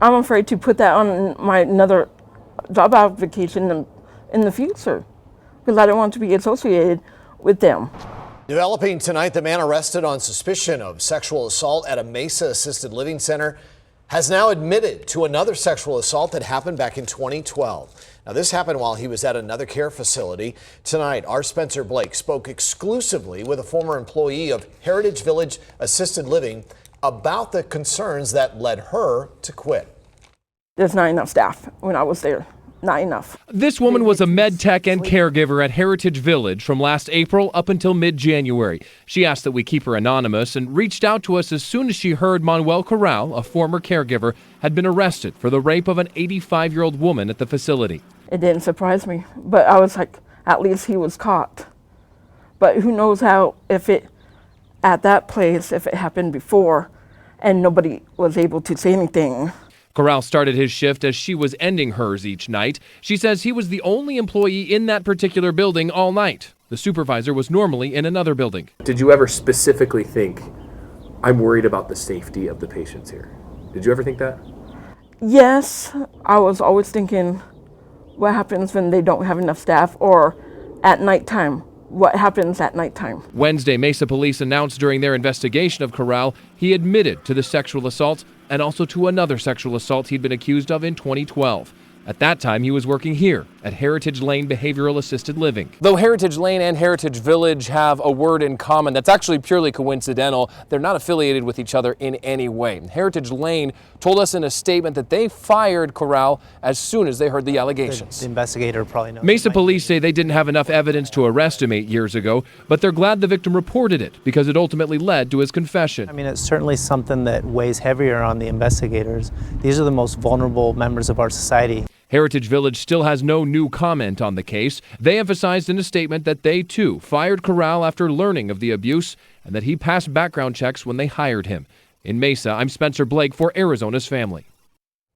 I'm afraid to put that on my another job application in the future because I don't want to be associated with them. Developing tonight, the man arrested on suspicion of sexual assault at a Mesa assisted living center has now admitted to another sexual assault that happened back in 2012. Now, this happened while he was at another care facility. Tonight, our Spencer Blake spoke exclusively with a former employee of Heritage Village Assisted Living about the concerns that led her to quit. There's not enough staff when I was there. Not enough. This woman was a med tech and caregiver at Heritage Village from last April up until mid-January. She asked that we keep her anonymous and reached out to us as soon as she heard Manuel Corral, a former caregiver, had been arrested for the rape of an 85-year-old woman at the facility. It didn't surprise me, but I was like, at least he was caught. But who knows how, at that place, if it happened before and nobody was able to say anything. Corral started his shift as she was ending hers each night. She says he was the only employee in that particular building all night. The supervisor was normally in another building. Did you ever specifically think, I'm worried about the safety of the patients here? Did you ever think that? Yes, I was always thinking, what happens when they don't have enough staff, or at nighttime? What happens at nighttime? Wednesday, Mesa police announced during their investigation of Corral, he admitted to the sexual assault and also to another sexual assault he'd been accused of in 2012. At that time, he was working here at Heritage Lane Behavioral Assisted Living. Though Heritage Lane and Heritage Village have a word in common that's actually purely coincidental, they're not affiliated with each other in any way. Heritage Lane told us in a statement that they fired Corral as soon as they heard the allegations. The investigator probably knows. Mesa police say they didn't have enough evidence to arrest him 8 years ago, but they're glad the victim reported it because it ultimately led to his confession. I mean, it's certainly something that weighs heavier on the investigators. These are the most vulnerable members of our society. Heritage Village still has no new comment on the case. They emphasized in a statement that they, too, fired Corral after learning of the abuse and that he passed background checks when they hired him. In Mesa, I'm Spencer Blake for Arizona's Family.